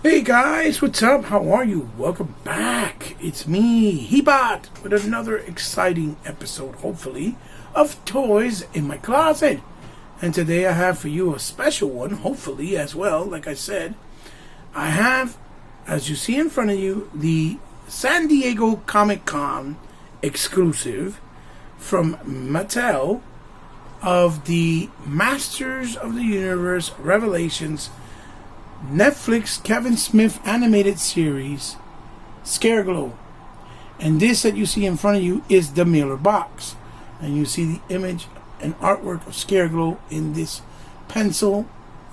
Hey guys, what's up? How are you? Welcome back. It's me, Hebot, with another exciting episode, hopefully, of Toys in My Closet. And today I have for you a special one, hopefully, as well. Like I said, I have, as you see in front of you, the San Diego Comic-Con exclusive from Mattel of the Masters of the Universe Revelations Netflix Kevin Smith animated series, Scareglow. And this that you see in front of you is the mailer box. And you see the image and artwork of Scareglow in this pencil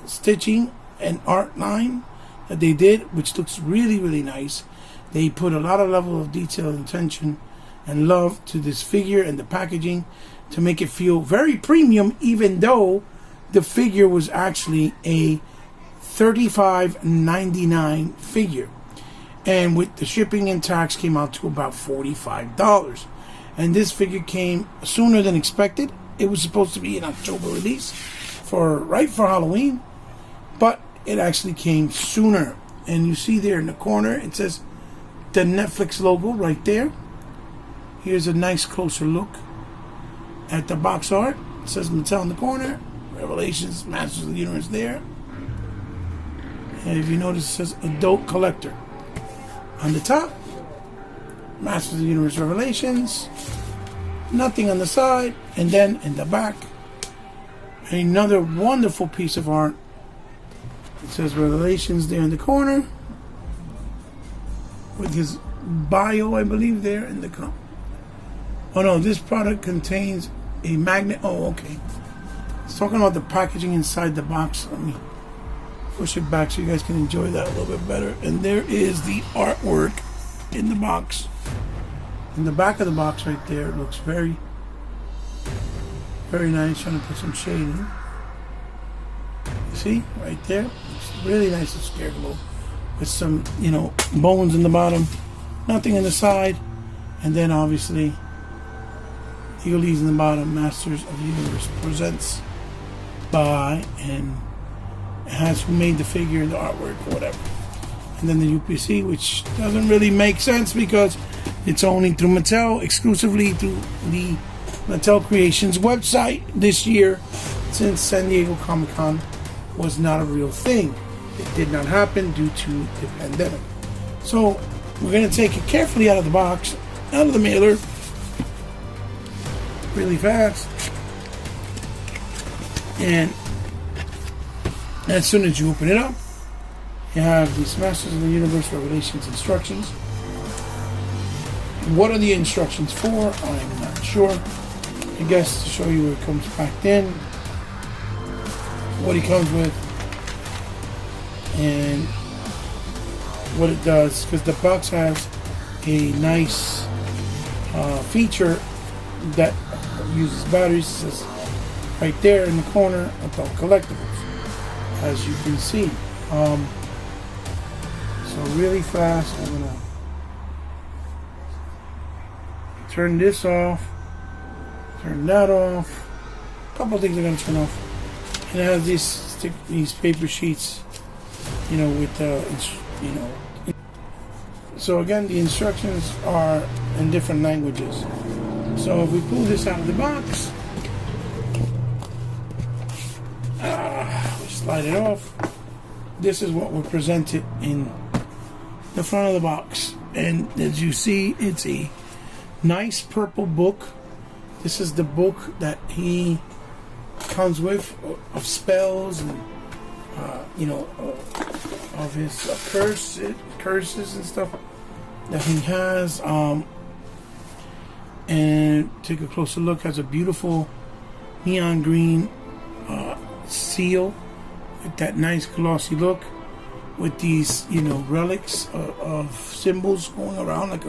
stitching and art line that they did, which looks really, really nice. They put a lot of level of detail and attention and love to this figure and the packaging to make it feel very premium, even though the figure was actually a $35.99 figure, and with the shipping and tax came out to about $45. And this figure came sooner than expected. It was supposed to be an October release right for Halloween, but it actually came sooner. And you see there in the corner it says the Netflix logo right there. Here's a nice closer look at the box art. It says Mattel in the corner, Revelations Masters of the Universe there. And if you notice, it says Adult Collector. On the top, Masters of the Universe Revelations. Nothing on the side. And then in the back, another wonderful piece of art. It says Revelations there in the corner. With his bio, I believe, there in the corner. Oh no, this product contains a magnet. Oh, okay. It's talking about the packaging inside the box. Let me push it back so you guys can enjoy that a little bit better. And there is the artwork in the box. In the back of the box right there, it looks very, very nice. Trying to put some shading. You see, right there, it's really nice and Scareglow with some, bones in the bottom, nothing in the side, and then obviously Eaglees in the bottom. Masters of the Universe presents by and has who made the figure, the artwork, or whatever. And then the UPC, which doesn't really make sense because it's only through Mattel, exclusively through the Mattel Creations website this year, since San Diego Comic-Con was not a real thing. It did not happen due to the pandemic. So we're going to take it carefully out of the box, out of the mailer, really fast. And as soon as you open it up, you have these Masters of the Universe Revelations instructions. What are the instructions for? I'm not sure. I guess to show you where it comes packed in, what he comes with, and what it does. Because the box has a nice feature that uses batteries. It says right there in the corner, Adult Collectibles, as you can see. So really fast, I'm gonna turn this off, turn that off. A couple of things I'm gonna turn off. And it has these paper sheets, with So again, the instructions are in different languages. So if we pull this out of the box, we slide it off. This is what we're presented in the front of the box. And as you see, it's a nice purple book. This is the book that he comes with of spells and of his curses and stuff that he has. And take a closer look. Has a beautiful neon green seal with that nice glossy look, with these relics of symbols going around like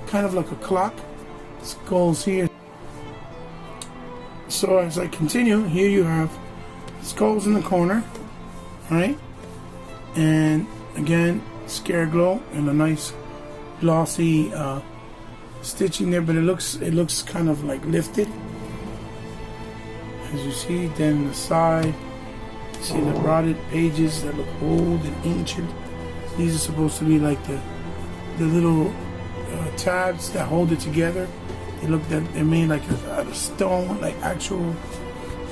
kind of like a clock. Skulls here. So as I continue, here you have skulls in the corner, right? And again, Scareglow and a nice glossy stitching there, but it looks kind of like lifted, as you see. Then the side, you see the rotted pages that look old and ancient. These are supposed to be like the little tabs that hold it together. They're made like out of stone, like actual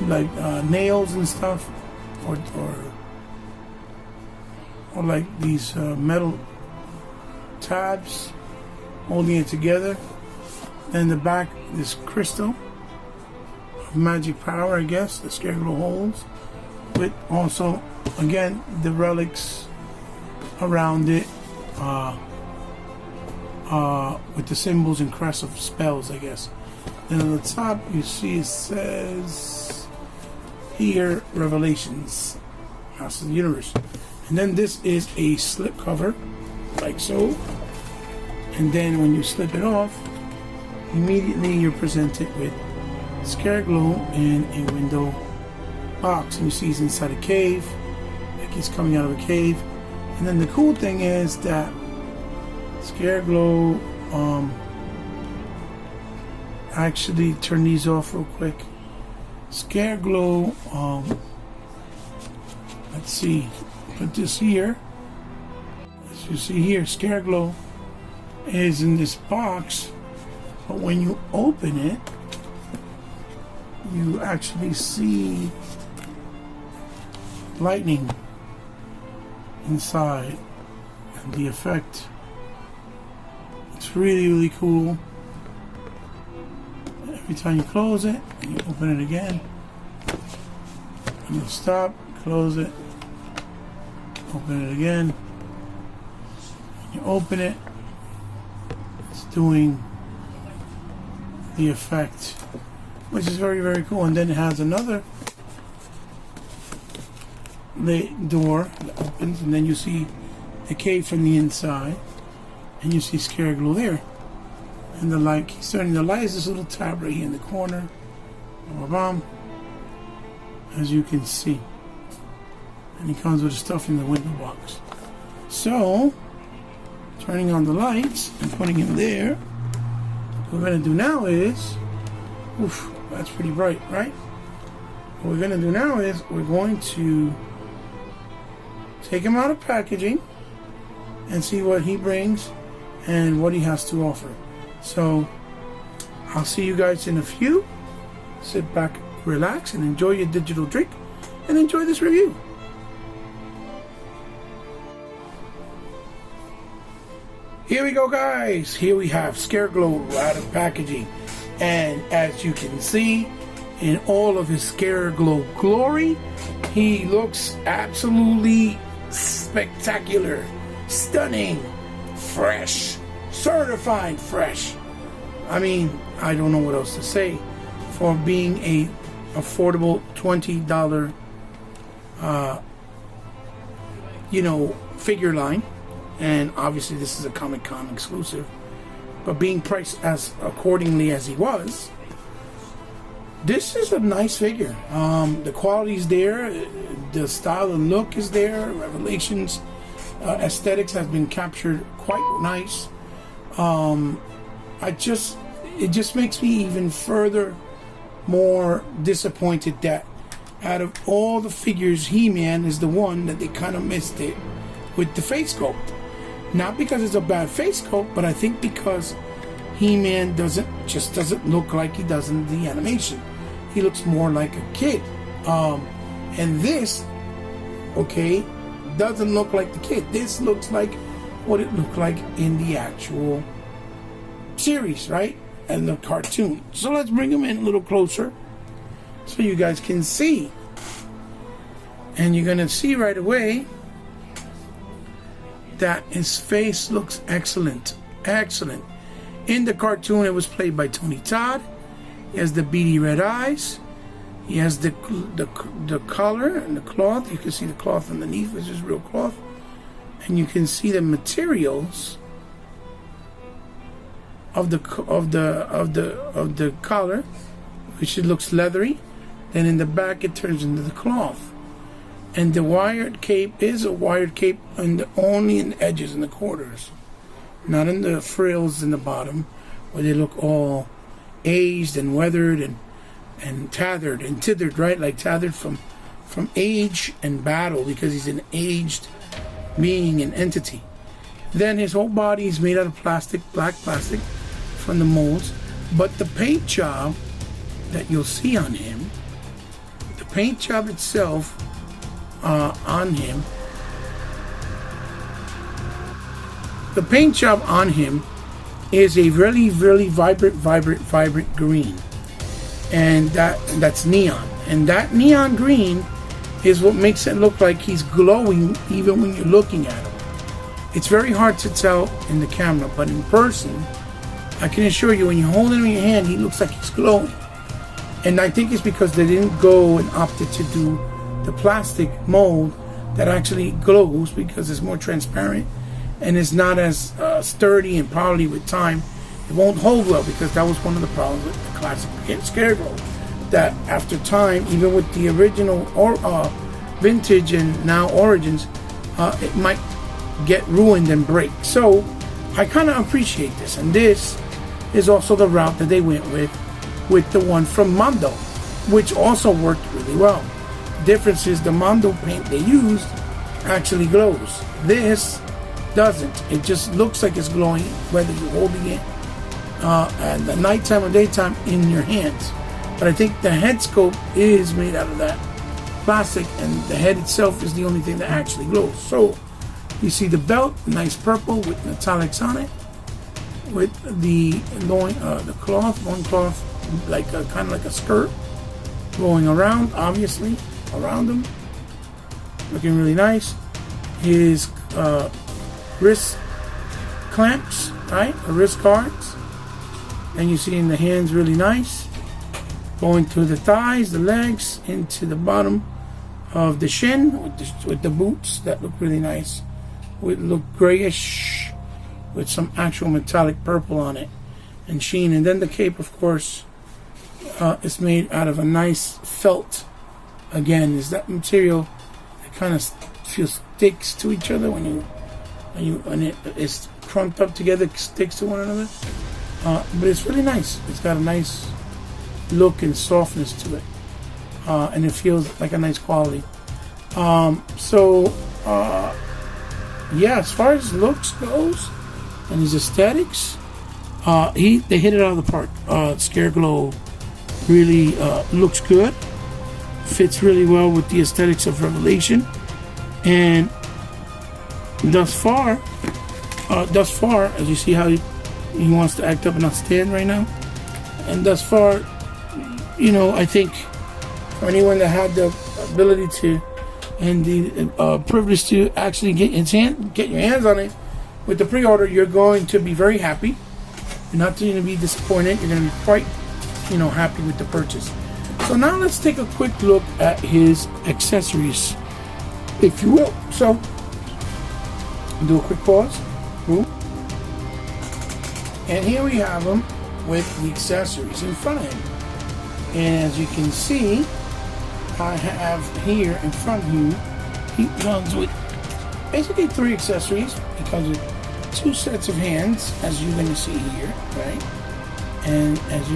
like nails and stuff, or like these metal tabs holding it together. And the back, this crystal of magic power, I guess, the scareglow holds, with also, again, the relics around it, with the symbols and crests of spells, I guess. Then on the top, you see it says here, Revelations, House of the Universe. And then this is a slip cover, like so. And then when you slip it off, immediately you're presented with Scareglow in a window box. And you see he's inside a cave, like he's coming out of a cave. And then the cool thing is that Scareglow, actually turn these off real quick. Scareglow, let's see, put this here. As you see here, Scareglow is in this box, but when you open it, you actually see lightning inside, and the effect, it's really, really cool. Every time you close it and you open it again, and you stop, close it, open it again, you open it, it's doing the effect, which is very, very cool. And then it has another door that opens, and then you see the cave from the inside, and you see Scareglow there. And the light, he's turning the light, is this little tab right here in the corner, as you can see. And he comes with the stuff in the window box. So, turning on the lights and putting him there, what we're going to do now is, oof, that's pretty bright, right? What we're going to do now is, we're going to take him out of packaging and see what he brings and what he has to offer. So, I'll see you guys in a few. Sit back, relax, and enjoy your digital drink, and enjoy this review. Here we go, guys. Here we have Scareglow out of packaging. And as you can see, in all of his Scareglow glory, he looks absolutely spectacular, stunning, fresh, certified fresh. I mean, I don't know what else to say for being a affordable $20 figure line. And obviously this is a Comic-Con exclusive, but being priced as accordingly as he was, this is a nice figure. The quality's there, the style and look is there. Revelations aesthetics has been captured quite nice. It just makes me even further more disappointed that out of all the figures, He-Man is the one that they kind of missed it with the face sculpt. Not because it's a bad face sculpt, but I think because He-Man doesn't look like he does in the animation. He looks more like a kid. And this, okay, doesn't look like the kid. This looks like what it looked like in the actual series, right? And the cartoon. So let's bring him in a little closer so you guys can see. And you're gonna see right away that his face looks excellent. Excellent. In the cartoon, it was played by Tony Todd. He has the beady red eyes. He has the color and the cloth. You can see the cloth underneath, which is real cloth. And you can see the materials of the collar, which it looks leathery. Then in the back, it turns into the cloth. And the wired cape is a wired cape only in the edges and the corners, not in the frills in the bottom, where they look all aged and weathered and tethered and tithered, right? Like tethered from age and battle, because he's an aged being, an entity. Then his whole body is made out of plastic, black plastic, from the molds. But the paint job that you'll see on him, the paint job itself on him, the paint job on him is a really, really vibrant green. And that's neon. And that neon green is what makes it look like he's glowing even when you're looking at him. It's very hard to tell in the camera, but in person, I can assure you, when you hold him in your hand, he looks like he's glowing. And I think it's because they didn't go and opted to do the plastic mold that actually glows, because it's more transparent and it's not as sturdy, and probably with time it won't hold well, because that was one of the problems with the classic scareglow, that after time, even with the original or vintage and now origins, it might get ruined and break. So I kind of appreciate this, and this is also the route that they went with the one from Mondo, which also worked really well. The difference is the Mondo paint they used actually glows. This doesn't. It just looks like it's glowing whether you're holding it at the nighttime or daytime in your hands. But I think the head scope is made out of that plastic, and the head itself is the only thing that actually glows. So you see the belt, nice purple with metallics on it, with the loin cloth, like kind of like a skirt, going around, obviously around him, looking really nice. His wrist clamps, right, or wrist guards, and you see in the hands, really nice, going through the thighs, the legs, into the bottom of the shin with the boots that look really nice. Would look grayish with some actual metallic purple on it and sheen. And then the cape, of course, is made out of a nice felt. Again, is that material that kind of feels sticks to each other when it is crumped up together, sticks to one another. But it's really nice. It's got a nice look and softness to it, and it feels like a nice quality. Yeah, as far as looks goes and his aesthetics, they hit it out of the park. Scareglow really looks good, fits really well with the aesthetics of Revelation, and thus far, as you see how he wants to act up and not stand right now, and thus far, I think for anyone that had the ability to and the privilege to actually get your hands on it with the pre-order, you're going to be very happy. You're not going to be disappointed. You're going to be quite, happy with the purchase. So now let's take a quick look at his accessories, if you will. So, do a quick pause. Boom. And here we have him with the accessories in front of him. And as you can see, I have here in front of you, he comes with basically 3 accessories. He comes with 2 sets of hands, as you're going to see here, right? And as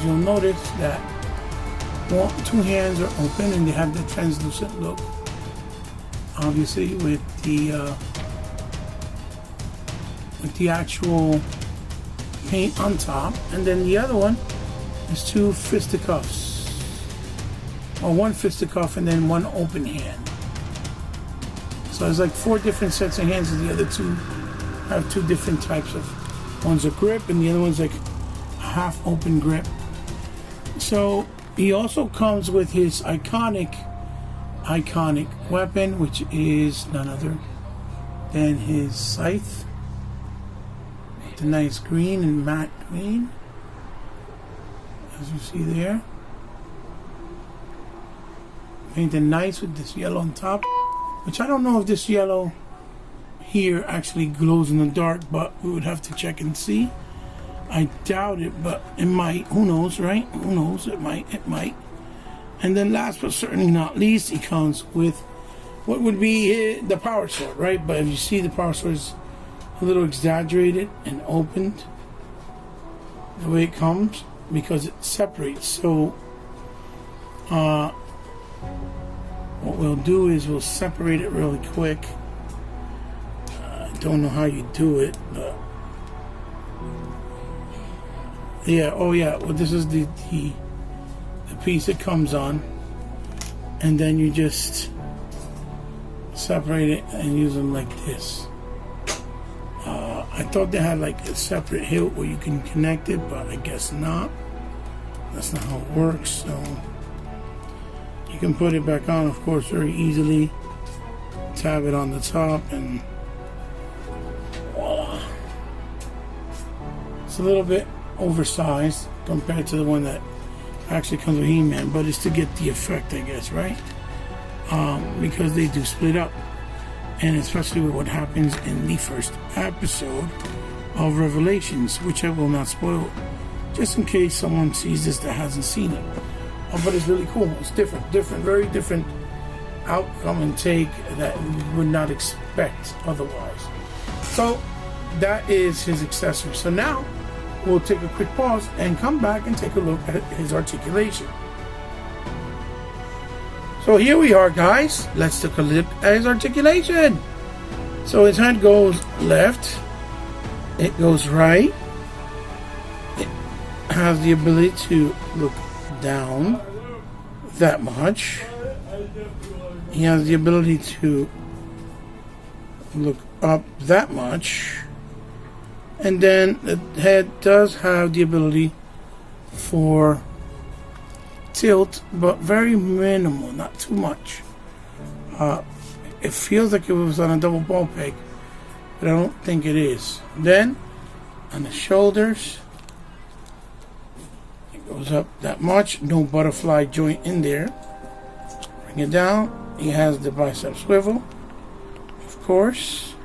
you'll notice that 2 hands are open and they have the translucent look, obviously with the actual paint on top. And then the other one is 2 fisticuffs, or 1 fisticuff and then 1 open hand. So it's like 4 different sets of hands, and the other 2 have 2 different types of, one's a grip and the other one's like a half open grip. So he also comes with his iconic weapon, which is none other than his scythe, the nice green and matte green, as you see there, painted nice with this yellow on top, which I don't know if this yellow here actually glows in the dark, but we would have to check and see. I doubt it, but it might. Who knows, right? Who knows? It might. And then last but certainly not least, he comes with what would be the power sword, right? But if you see, the power sword is a little exaggerated and opened the way it comes, because it separates. So what we'll do is we'll separate it really quick. I don't know how you do it, but yeah. Oh yeah. Well, this is the piece it comes on, and then you just separate it and use them like this. I thought they had like a separate hilt where you can connect it, but I guess not. That's not how it works. So you can put it back on, of course, very easily. Tab it on the top and voila. It's a little bit oversized compared to the one that actually comes with He-Man, but it's to get the effect, I guess, right? Because they do split up, and especially with what happens in the first episode of Revelations, which I will not spoil, just in case someone sees this that hasn't seen it. But it's really cool. It's different, very different outcome and take that you would not expect otherwise. So that is his accessory. So now we'll take a quick pause and come back and take a look at his articulation. So here we are, guys. Let's take a look at his articulation. So his hand goes left, it goes right, it has the ability to look down that much. He has the ability to look up that much. And then the head does have the ability for tilt, but very minimal, not too much. It feels like it was on a double ball peg, but I don't think it is. Then on the shoulders, it goes up that much. No butterfly joint in there. Bring it down. He has the bicep swivel, of course.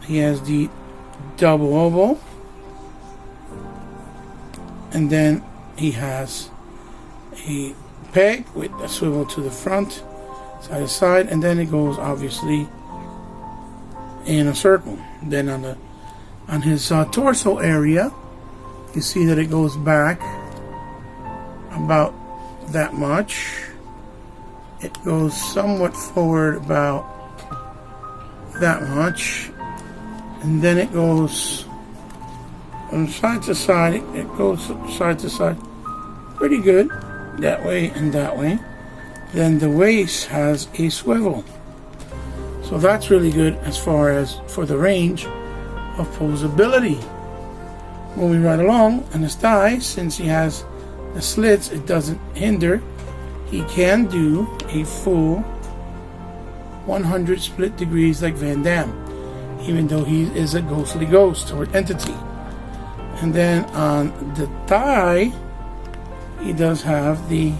He has the double elbow, and then he has a peg with a swivel to the front, side to side, and then it goes obviously in a circle. Then on his torso area, you see that it goes back about that much. It goes somewhat forward about that much, and then it goes from side to side. It goes side to side pretty good, that way and that way. Then the waist has a swivel, so that's really good as far as for the range of posability. Moving right along on his thighs, since he has the slits, it doesn't hinder. He can do a full 100 split degrees like Van Damme, even though he is a ghostly ghost or entity. And then on the thigh, he does have the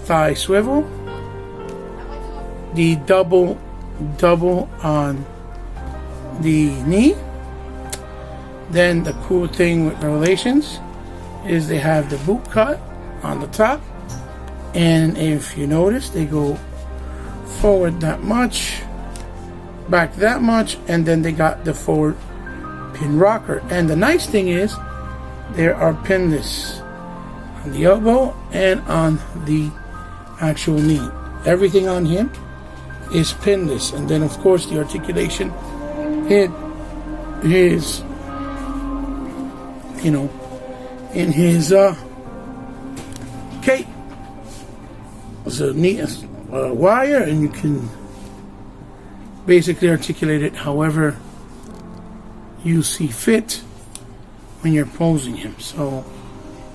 thigh swivel, the double on the knee. Then the cool thing with Revelations is they have the boot cut on the top, and if you notice, they go forward that much, back that much, and then they got the forward pin rocker. And the nice thing is there are pinless on the elbow and on the actual knee. Everything on him is pinless. And then of course the articulation, it is, you know, in his cape. It's a neat wire, and you can basically articulate it however you see fit when you're posing him. So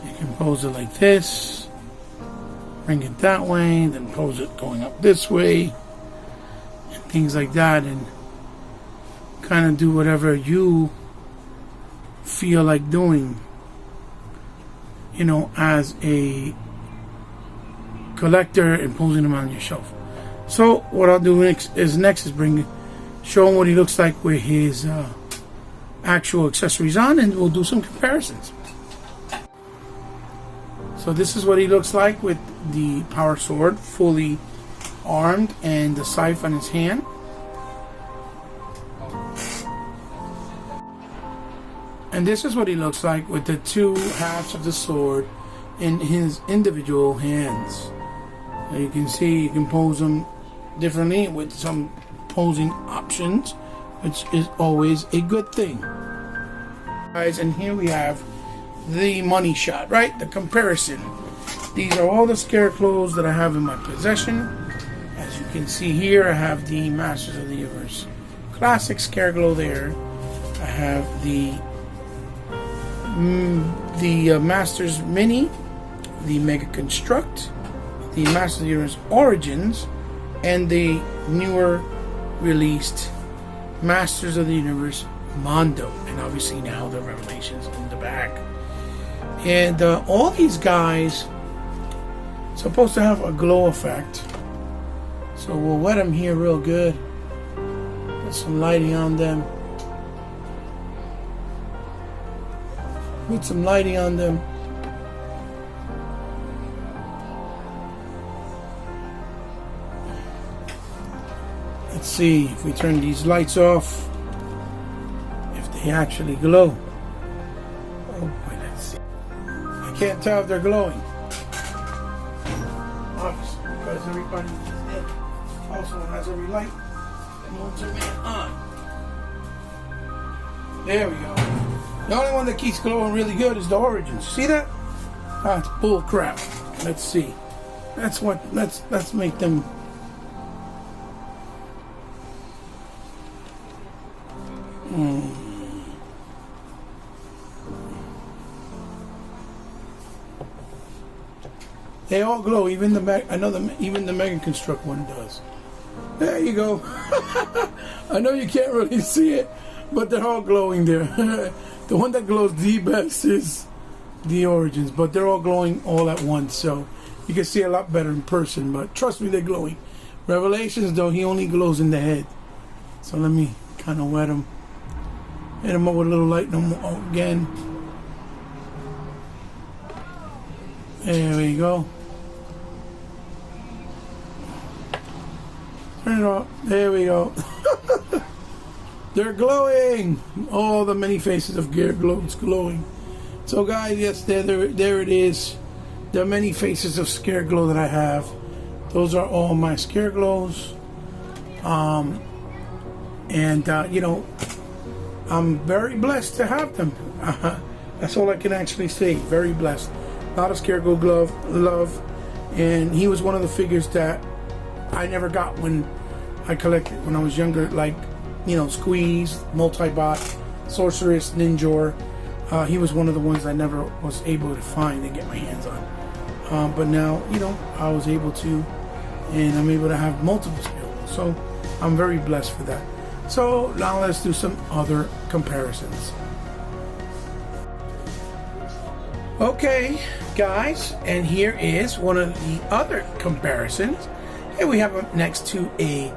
you can pose it like this, bring it that way, then pose it going up this way, and things like that, and kind of do whatever you feel like doing, you know, as a collector and posing them on your shelf. So what I'll do next is show him what he looks like with his actual accessories on, and we'll do some comparisons. So this is what he looks like with the power sword, fully armed, and the scythe on his hand. And this is what he looks like with the two halves of the sword in his individual hands. So you can see you can pose them differently with some posing options, which is always a good thing. Guys, and here we have the money shot, right? The comparison. These are all the scarecrows that I have in my possession. As you can see here, I have the Masters of the Universe Classic Scareglow there. I have the Masters Mini, the Mega Construct, the Masters of the Universe Origins, and the newer released Masters of the Universe Mondo, and obviously now the Revelations in the back. And all these guys supposed to have a glow effect, so we'll wet them here real good, put some lighting on them, Let's see if we turn these lights off, if they actually glow. Oh boy, let's see. I can't tell if they're glowing, obviously, because everybody also has every light that moves their man on. There we go. The only one that keeps glowing really good is the Origins. See that? That's bull crap. Let's see. Let's make them. They all glow. Even the Mega Construct one does. There you go. I know you can't really see it, but they're all glowing there. The one that glows the best is the Origins, but they're all glowing all at once, so you can see a lot better in person. But trust me, they're glowing. Revelations, though, he only glows in the head. So let me kind of wet him. Hit him up with a little light again. There we go. Turn it off. There we go. They're glowing. All the many faces of Scareglow is glowing. So guys, yes, there it is. The many faces of Scareglow that I have. Those are all my Scareglows. You know, I'm very blessed to have them. That's all I can actually say. Very blessed. A lot of Scareglow love, and he was one of the figures that I never got when I collected when I was younger, like, you know, Squeeze, Multibot, Sorceress, Ninjor. He was one of the ones I never was able to find and get my hands on. But now, you know, I was able to, and I'm able to have multiple Scareglows. So I'm very blessed for that. So now let's do some other comparisons. Okay, guys, and here is one of the other comparisons. Here we have him next to a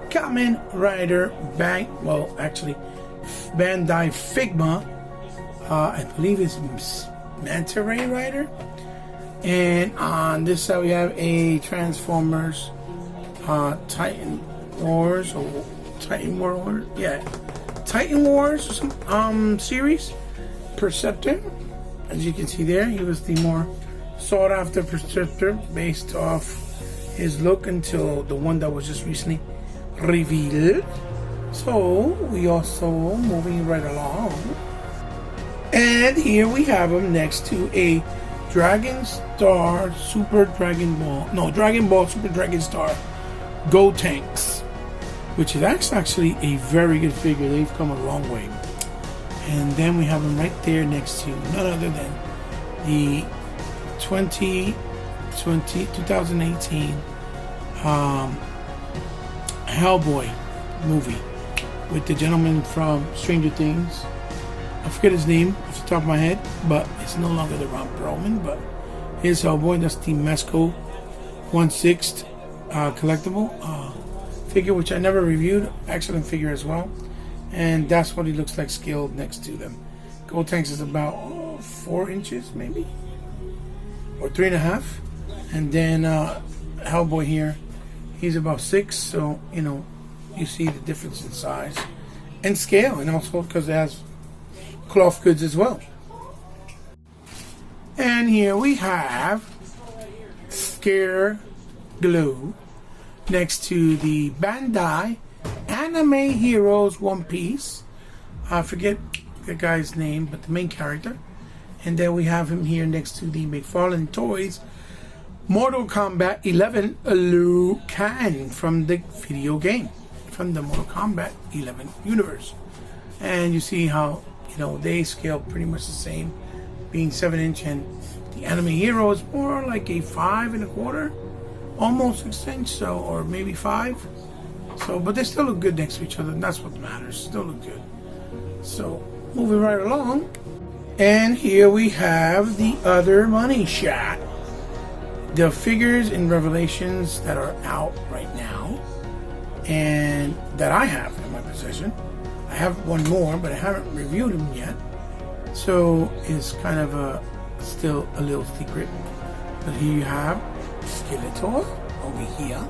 Kamen Rider Bandai Figma. I believe it's Manta Ray Rider. And on this side we have a Transformers Titan Wars or Titan War, yeah, Titan Wars or some series. Perceptor, as you can see there, he was the more sought after Perceptor based off his look until the one that was just recently revealed. So we also moving right along, and here we have him next to a Dragon Ball Super Dragon Star Go Tanks, which is actually a very good figure. They've come a long way. And then we have him right there next to none other than the 2018 Hellboy movie with the gentleman from Stranger Things. I forget his name off the top of my head, but it's no longer the Ron Perlman, but here's Hellboy. That's the Mesco 1/6 collectible figure, which I never reviewed. Excellent figure as well. And that's what he looks like scaled next to them. Gold Tanks is about 4 inches maybe, or 3.5. And then Hellboy here, he's about 6. So, you know, you see the difference in size and scale, and also because it has cloth goods as well. And here we have Scareglow Scareglow next to the Bandai Anime Heroes One Piece. I forget the guy's name, but the main character. And then we have him here next to the McFarlane Toys Mortal Kombat 11 Liu Kang from the video game, from the Mortal Kombat 11 universe. And you see how, they scale pretty much the same, being 7-inch, and the Anime Hero is more like a 5 1/4, almost 6-inch, so, or maybe 5. So, but they still look good next to each other, and that's what matters. Still look good. So, moving right along, and here we have the other money shot. The figures in Revelations that are out right now, and that I have in my possession. I have one more, but I haven't reviewed them yet, so it's kind of still a little secret. But here you have Skeletor over here,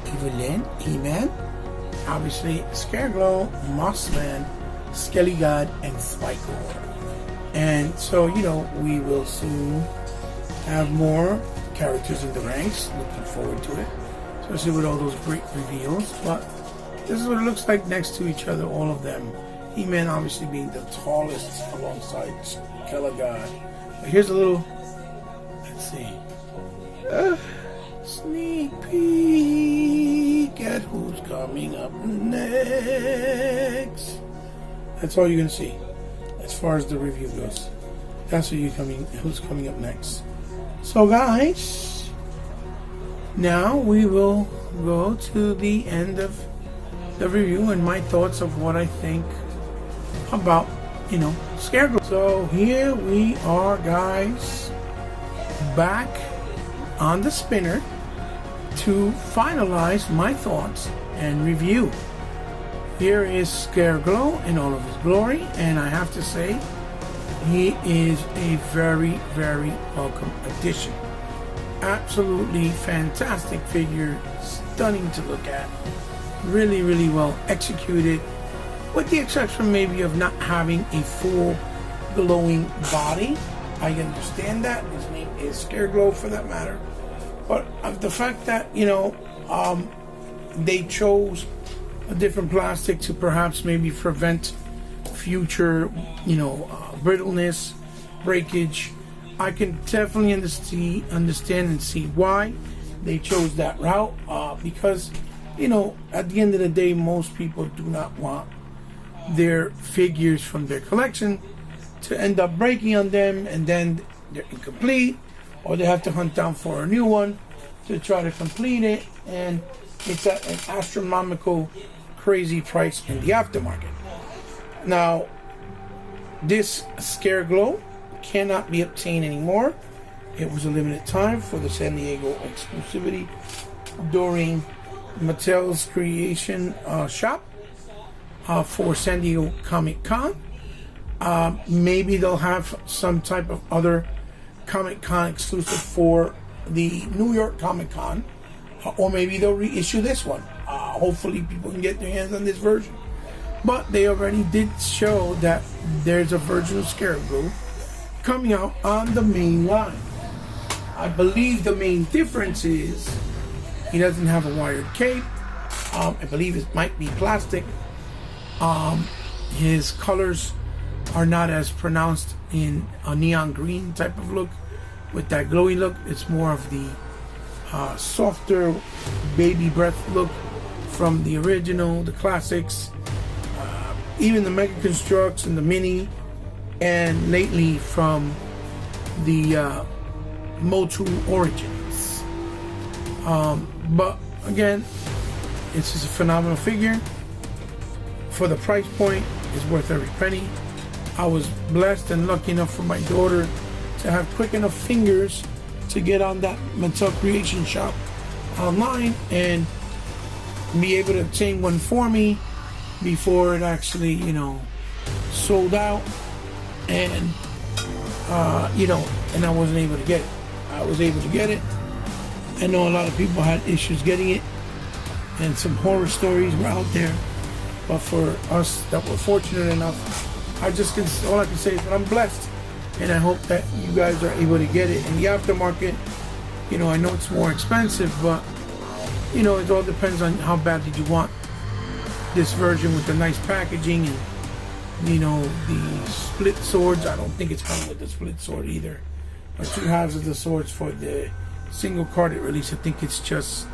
Evelyn, He-Man, obviously Scareglow, Mossman, Skelly God, and Spikor. And so, we will soon have more characters in the ranks. Looking forward to it, especially with all those great reveals. But this is what it looks like next to each other, all of them. He-Man obviously being the tallest alongside Skelly God. But here's a little, let's see, sneak peek at who's coming up next. That's all you're gonna see as far as the review goes. That's who's coming up next. So guys, now we will go to the end of the review and my thoughts of what I think about, Scareglow. So here we are, guys, back on the spinner to finalize my thoughts and review. Here is Scareglow in all of his glory, and I have to say, he is a very, very welcome addition. Absolutely fantastic figure, stunning to look at, really, really well executed, with the exception maybe of not having a full glowing body. I understand that. His name is Scareglow for that matter. But the fact that, they chose a different plastic to perhaps maybe prevent future, brittleness, breakage. I can definitely understand and see why they chose that route. Because, at the end of the day, most people do not want their figures from their collection to end up breaking on them, and then they're incomplete, or they have to hunt down for a new one to try to complete it, and it's at an astronomical, crazy price in the aftermarket. Now, this Scareglow cannot be obtained anymore. It was a limited time for the San Diego exclusivity during Mattel's creation shop for San Diego Comic Con. Maybe they'll have some type of other Comic Con exclusive for the New York Comic Con, or maybe they'll reissue this one. Hopefully people can get their hands on this version. But they already did show that there's a version of Scareglow coming out on the main line. I believe the main difference is he doesn't have a wired cape. I believe it might be plastic. His colors are not as pronounced in a neon green type of look with that glowy look. It's more of the softer baby breath look from the original, the classics, even the Mega Constructs and the Mini, and lately from the Motu Origins. But again, it's just a phenomenal figure. For the price point, it's worth every penny. I was blessed and lucky enough for my daughter to have quick enough fingers to get on that Mattel Creation Shop online and be able to obtain one for me before it actually, sold out. And, and I wasn't able to get it. I was able to get it. I know a lot of people had issues getting it, and some horror stories were out there. But for us that were fortunate enough, all I can say is that I'm blessed, and I hope that you guys are able to get it in the aftermarket. I know it's more expensive, but you know, it all depends on how badly you want this version with the nice packaging and, you know, the split swords. I don't think it's coming with the split sword either. Or 2 halves of the swords for the single carded release. I think it's just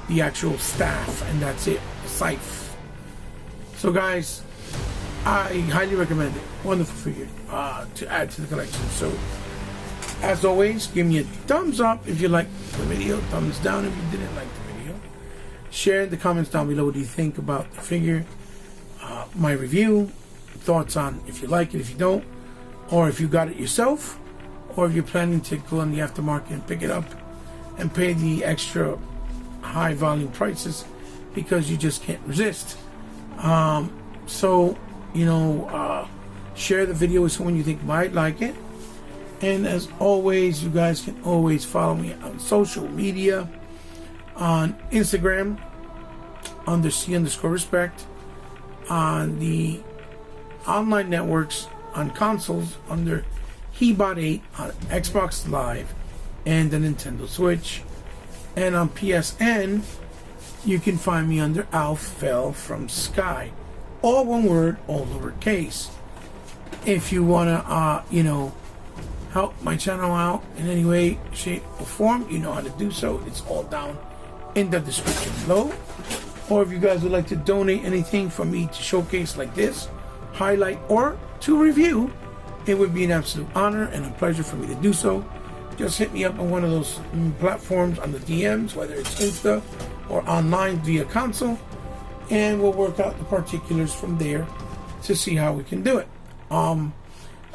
the actual staff and that's it, the scythe. So guys, I highly recommend it. Wonderful figure to add to the collection. So as always, give me a thumbs up if you liked the video, thumbs down if you didn't like the video. Share in the comments down below what do you think about the figure, my review, thoughts on if you like it, if you don't, or if you got it yourself, or if you're planning to go on the aftermarket and pick it up and pay the extra high volume prices because you just can't resist. So, you know, share the video with someone you think might like it. And as always, you guys can always follow me on social media, on Instagram under C_respect, on the online networks, on consoles under HeBot8, on Xbox Live and the Nintendo Switch, and on PSN you can find me under Alf Fell from Sky, all one word, all lowercase. If you wanna you know, help my channel out in any way, shape or form, you know how to do so. It's all down in the description below. Or if you guys would like to donate anything for me to showcase like this, highlight, or to review, it would be an absolute honor and a pleasure for me to do so. Just hit me up on one of those platforms on the DMs, whether it's Insta or online via console, and we'll work out the particulars from there to see how we can do it.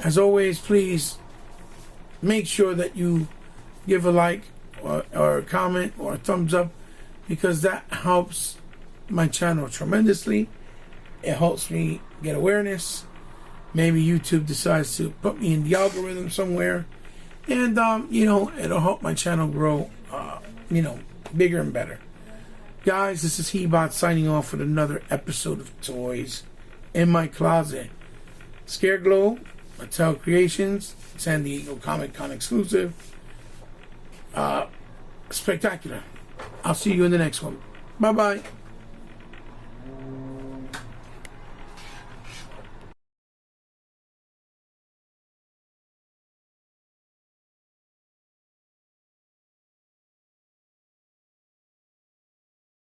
As always, please make sure that you give a like or a comment or a thumbs up, because that helps my channel tremendously. It helps me get awareness. Maybe YouTube decides to put me in the algorithm somewhere, and you know, it'll help my channel grow, you know, bigger and better. Guys, this is HeBot signing off with another episode of Toys in My Closet. Scareglow, Mattel Creations, San Diego Comic Con exclusive. Spectacular. I'll see you in the next one. Bye bye.